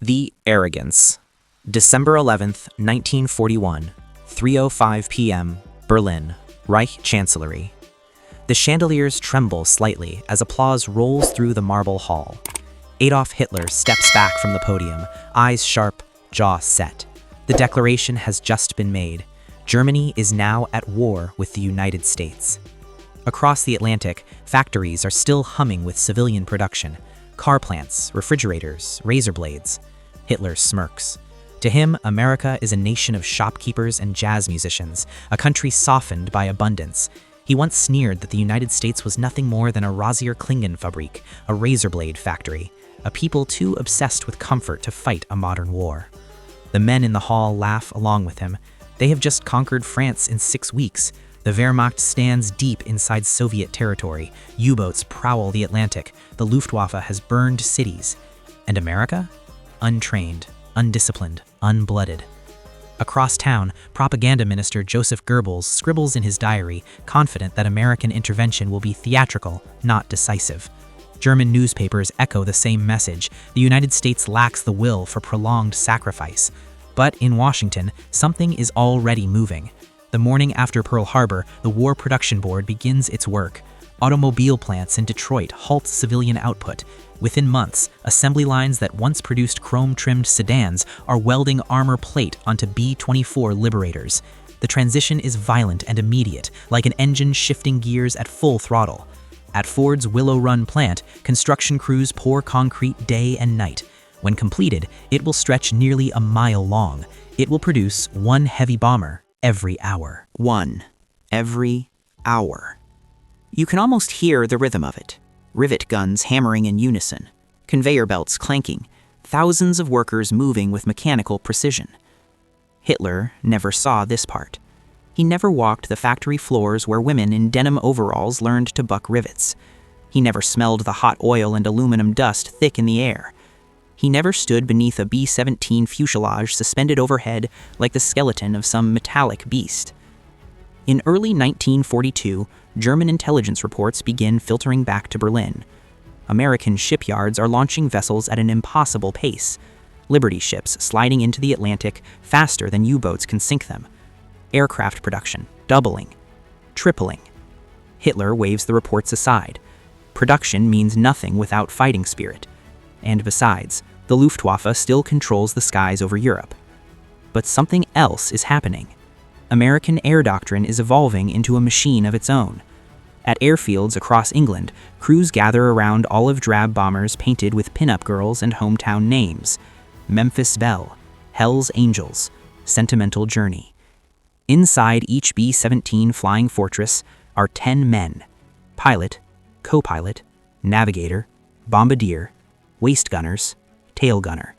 The Arrogance. December 11th, 1941, 3:05 p.m., Berlin, Reich Chancellery. The chandeliers tremble slightly as applause rolls through the marble hall. Adolf Hitler steps back from the podium, eyes sharp, jaw set. The declaration has just been made. Germany is now at war with the United States. Across the Atlantic, factories are still humming with civilian production. Car plants, refrigerators, razor blades. Hitler smirks. To him, America is a nation of shopkeepers and jazz musicians, a country softened by abundance. He once sneered that the United States was nothing more than a Rosier Klingenfabrik, a razor blade factory, a people too obsessed with comfort to fight a modern war. The men in the hall laugh along with him. They have just conquered France in 6 weeks. The Wehrmacht stands deep inside Soviet territory. U-boats prowl the Atlantic. The Luftwaffe has burned cities. And America? Untrained, undisciplined, unblooded. Across town, propaganda minister Joseph Goebbels scribbles in his diary, confident that American intervention will be theatrical, not decisive. German newspapers echo the same message. The United States lacks the will for prolonged sacrifice. But in Washington, something is already moving. The morning after Pearl Harbor, the War Production Board begins its work. Automobile plants in Detroit halt civilian output. Within months, assembly lines that once produced chrome-trimmed sedans are welding armor plate onto B-24 Liberators. The transition is violent and immediate, like an engine shifting gears at full throttle. At Ford's Willow Run plant, construction crews pour concrete day and night. When completed, it will stretch nearly a mile long. It will produce one heavy bomber every hour. One every hour. You can almost hear the rhythm of it. Rivet guns hammering in unison, conveyor belts clanking, thousands of workers moving with mechanical precision. Hitler never saw this part. He never walked the factory floors where women in denim overalls learned to buck rivets. He never smelled the hot oil and aluminum dust thick in the air. He never stood beneath a B-17 fuselage suspended overhead like the skeleton of some metallic beast. In early 1942, German intelligence reports begin filtering back to Berlin. American shipyards are launching vessels at an impossible pace. Liberty ships sliding into the Atlantic faster than U-boats can sink them. Aircraft production doubling, tripling. Hitler waves the reports aside. Production means nothing without fighting spirit. And besides, the Luftwaffe still controls the skies over Europe. But something else is happening. American air doctrine is evolving into a machine of its own. At airfields across England, crews gather around olive drab bombers painted with pin-up girls and hometown names. Memphis Belle, Hell's Angels, Sentimental Journey. Inside each B-17 Flying Fortress are 10 men: pilot, co-pilot, navigator, bombardier, waist gunners, tail gunner.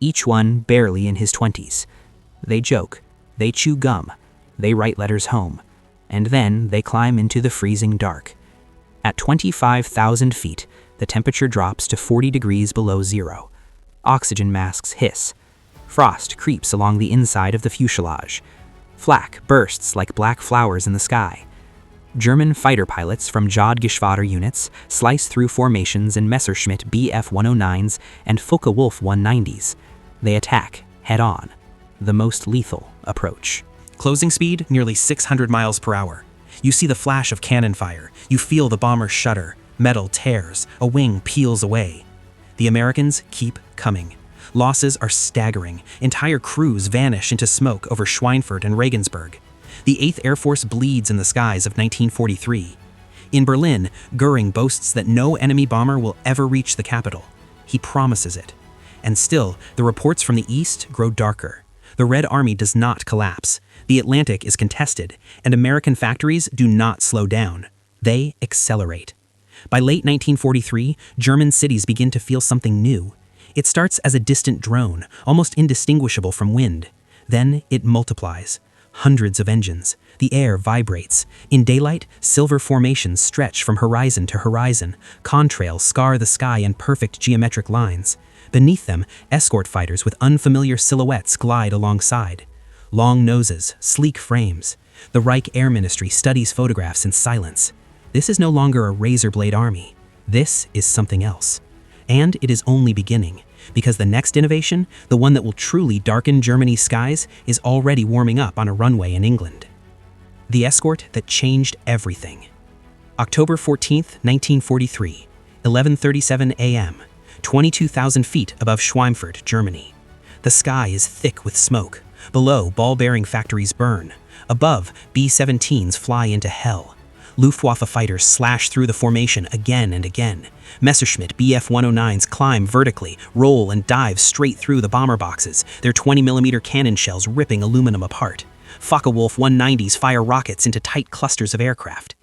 Each one barely in his 20s. They joke. They chew gum, they write letters home, and then they climb into the freezing dark. At 25,000 feet, the temperature drops to 40 degrees below zero. Oxygen masks hiss. Frost creeps along the inside of the fuselage. Flak bursts like black flowers in the sky. German fighter pilots from Jagdgeschwader units slice through formations in Messerschmitt Bf-109s and Focke-Wulf 190s. They attack head-on. The most lethal approach. Closing speed, nearly 600 miles per hour. You see the flash of cannon fire. You feel the bomber shudder. Metal tears. A wing peels away. The Americans keep coming. Losses are staggering. Entire crews vanish into smoke over Schweinfurt and Regensburg. The 8th Air Force bleeds in the skies of 1943. In Berlin, Goering boasts that no enemy bomber will ever reach the capital. He promises it. And still, the reports from the east grow darker. The Red Army does not collapse. The Atlantic is contested, and American factories do not slow down. They accelerate. By late 1943, German cities begin to feel something new. It starts as a distant drone, almost indistinguishable from wind. Then it multiplies. Hundreds of engines. The air vibrates. In daylight, silver formations stretch from horizon to horizon. Contrails scar the sky in perfect geometric lines. Beneath them, escort fighters with unfamiliar silhouettes glide alongside. Long noses, sleek frames. The Reich Air Ministry studies photographs in silence. This is no longer a razor blade army. This is something else. And it is only beginning. Because the next innovation, the one that will truly darken Germany's skies, is already warming up on a runway in England. The escort that changed everything. October 14th, 1943, 11:37 a.m., 22,000 feet above Schweinfurt, Germany. The sky is thick with smoke. Below, ball-bearing factories burn. Above, B-17s fly into hell. Luftwaffe fighters slash through the formation again and again. Messerschmitt Bf-109s climb vertically, roll and dive straight through the bomber boxes, their 20mm cannon shells ripping aluminum apart. Focke-Wulf 190s fire rockets into tight clusters of aircraft.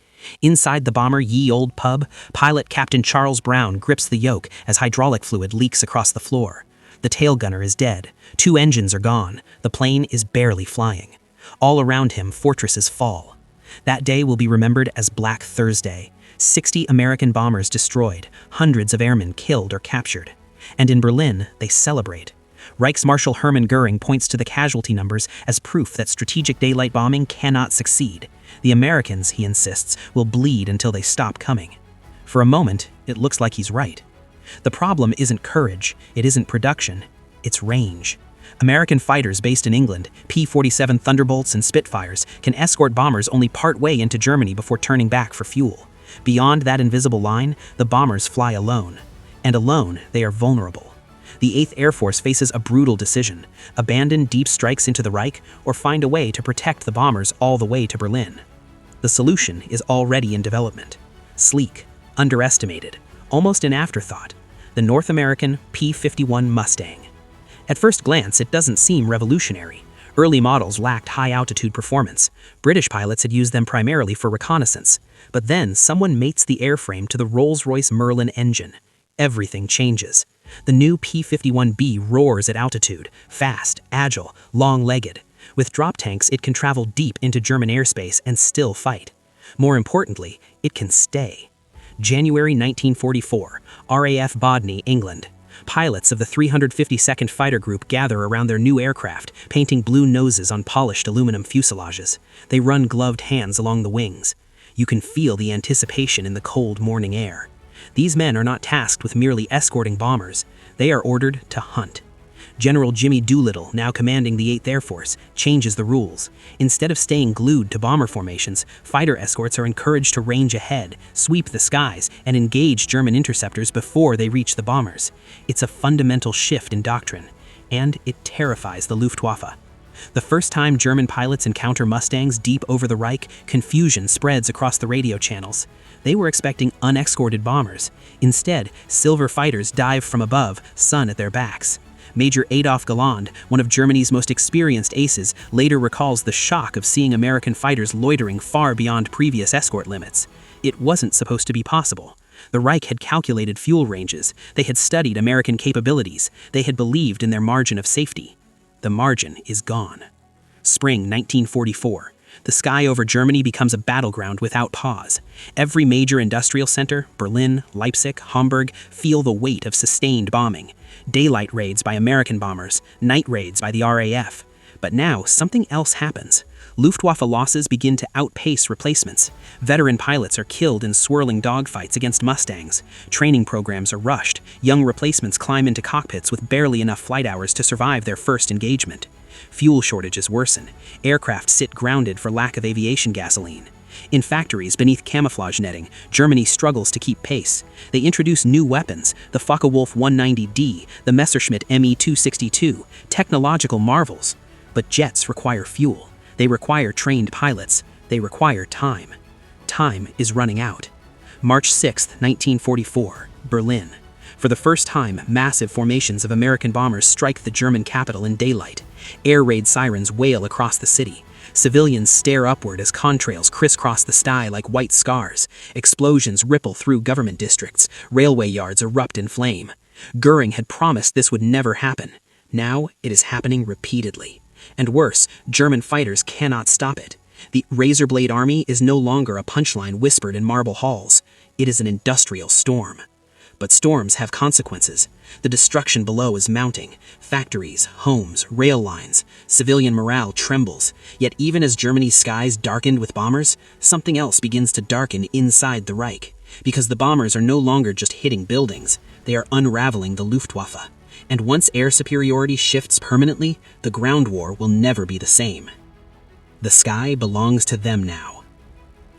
Inside the bomber Ye Old Pub, pilot Captain Charles Brown grips the yoke as hydraulic fluid leaks across the floor. The tail gunner is dead. 2 engines are gone. The plane is barely flying. All around him, fortresses fall. That day will be remembered as Black Thursday. 60 American bombers destroyed, hundreds of airmen killed or captured. And in Berlin, they celebrate. Reichsmarshal Hermann Göring points to the casualty numbers as proof that strategic daylight bombing cannot succeed. The Americans, he insists, will bleed until they stop coming. For a moment, it looks like he's right. The problem isn't courage, it isn't production, it's range. American fighters based in England, P-47 Thunderbolts and Spitfires, can escort bombers only part way into Germany before turning back for fuel. Beyond that invisible line, the bombers fly alone. And alone, they are vulnerable. The 8th Air Force faces a brutal decision: abandon deep strikes into the Reich or find a way to protect the bombers all the way to Berlin. The solution is already in development. Sleek, underestimated, almost an afterthought, the North American P-51 Mustang. At first glance, it doesn't seem revolutionary. Early models lacked high-altitude performance. British pilots had used them primarily for reconnaissance. But then someone mates the airframe to the Rolls-Royce Merlin engine. Everything changes. The new P-51B roars at altitude, fast, agile, long-legged. With drop tanks, it can travel deep into German airspace and still fight. More importantly, it can stay. January 1944, RAF Bodney, England. Pilots of the 352nd Fighter Group gather around their new aircraft, painting blue noses on polished aluminum fuselages. They run gloved hands along the wings. You can feel the anticipation in the cold morning air. These men are not tasked with merely escorting bombers. They are ordered to hunt. General Jimmy Doolittle, now commanding the 8th Air Force, changes the rules. Instead of staying glued to bomber formations, fighter escorts are encouraged to range ahead, sweep the skies, and engage German interceptors before they reach the bombers. It's a fundamental shift in doctrine, and it terrifies the Luftwaffe. The first time German pilots encounter Mustangs deep over the Reich, confusion spreads across the radio channels. They were expecting unescorted bombers. Instead, silver fighters dive from above, sun at their backs. Major Adolf Galland, one of Germany's most experienced aces, later recalls the shock of seeing American fighters loitering far beyond previous escort limits. It wasn't supposed to be possible. The Reich had calculated fuel ranges. They had studied American capabilities. They had believed in their margin of safety. The margin is gone. Spring 1944. The sky over Germany becomes a battleground without pause. Every major industrial center, Berlin, Leipzig, Hamburg, feel the weight of sustained bombing. Daylight raids by American bombers, night raids by the RAF. But now, something else happens. Luftwaffe losses begin to outpace replacements. Veteran pilots are killed in swirling dogfights against Mustangs. Training programs are rushed. Young replacements climb into cockpits with barely enough flight hours to survive their first engagement. Fuel shortages worsen. Aircraft sit grounded for lack of aviation gasoline. In factories beneath camouflage netting, Germany struggles to keep pace. They introduce new weapons, the Focke-Wulf 190D, the Messerschmitt Me-262, technological marvels. But jets require fuel. They require trained pilots. They require time. Time is running out. March 6, 1944, Berlin. For the first time, massive formations of American bombers strike the German capital in daylight. Air raid sirens wail across the city. Civilians stare upward as contrails crisscross the sky like white scars. Explosions ripple through government districts. Railway yards erupt in flame. Göring had promised this would never happen. Now it is happening repeatedly. And worse, German fighters cannot stop it. The razor blade army is no longer a punchline whispered in marble halls. It is an industrial storm. But storms have consequences. The destruction below is mounting. Factories, homes, rail lines. Civilian morale trembles. Yet even as Germany's skies darkened with bombers, something else begins to darken inside the Reich. Because the bombers are no longer just hitting buildings. They are unraveling the Luftwaffe. And once air superiority shifts permanently, the ground war will never be the same. The sky belongs to them now.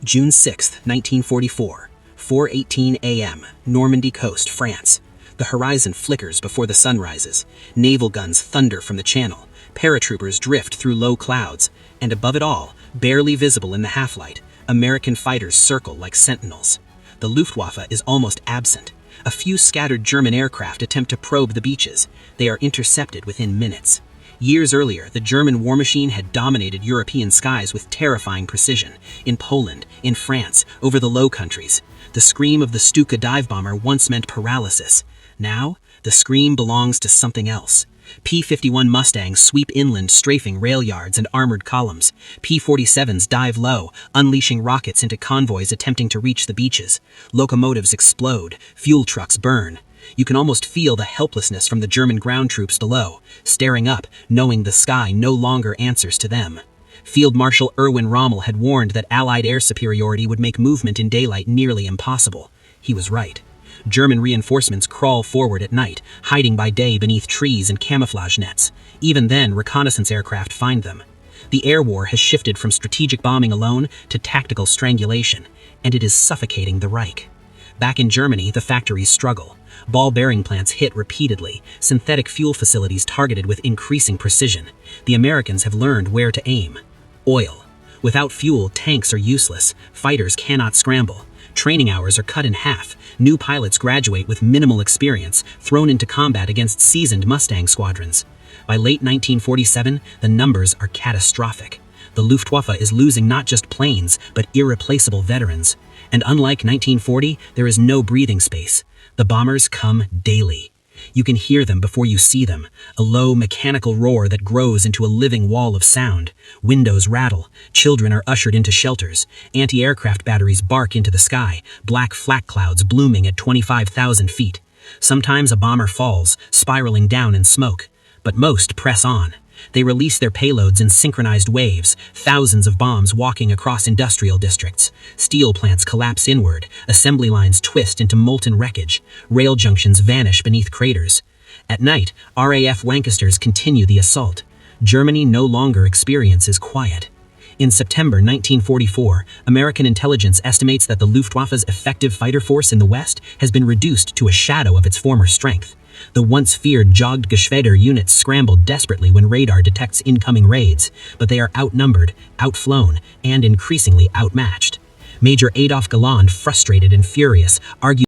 June 6, 1944, 4:18 a.m., Normandy coast, France. The horizon flickers before the sun rises. Naval guns thunder from the channel. Paratroopers drift through low clouds. And above it all, barely visible in the half-light, American fighters circle like sentinels. The Luftwaffe is almost absent. A few scattered German aircraft attempt to probe the beaches. They are intercepted within minutes. Years earlier, the German war machine had dominated European skies with terrifying precision. In Poland, in France, over the Low Countries. The scream of the Stuka dive bomber once meant paralysis. Now, the scream belongs to something else. P-51 Mustangs sweep inland, strafing rail yards and armored columns. P-47s dive low, unleashing rockets into convoys attempting to reach the beaches. Locomotives explode, fuel trucks burn. You can almost feel the helplessness from the German ground troops below, staring up, knowing the sky no longer answers to them. Field Marshal Erwin Rommel had warned that Allied air superiority would make movement in daylight nearly impossible. He was right. German reinforcements crawl forward at night, hiding by day beneath trees and camouflage nets. Even then, reconnaissance aircraft find them. The air war has shifted from strategic bombing alone to tactical strangulation, and it is suffocating the Reich. Back in Germany, the factories struggle. Ball bearing plants hit repeatedly, synthetic fuel facilities targeted with increasing precision. The Americans have learned where to aim. Oil. Without fuel, tanks are useless. Fighters cannot scramble. Training hours are cut in half. New pilots graduate with minimal experience, thrown into combat against seasoned Mustang squadrons. By late 1947, the numbers are catastrophic. The Luftwaffe is losing not just planes, but irreplaceable veterans. And unlike 1940, there is no breathing space. The bombers come daily. You can hear them before you see them, a low mechanical roar that grows into a living wall of sound. Windows rattle, children are ushered into shelters, anti-aircraft batteries bark into the sky, black flak clouds blooming at 25,000 feet. Sometimes a bomber falls, spiraling down in smoke, but most press on. They release their payloads in synchronized waves, thousands of bombs walking across industrial districts. Steel plants collapse inward, assembly lines twist into molten wreckage, rail junctions vanish beneath craters. At night, RAF Lancasters continue the assault. Germany no longer experiences quiet. In September 1944, American intelligence estimates that the Luftwaffe's effective fighter force in the West has been reduced to a shadow of its former strength. The once feared Jagdgeschwader units scramble desperately when radar detects incoming raids, but they are outnumbered, outflown, and increasingly outmatched. Major Adolf Hitlercalculations, frustrated and furious, argues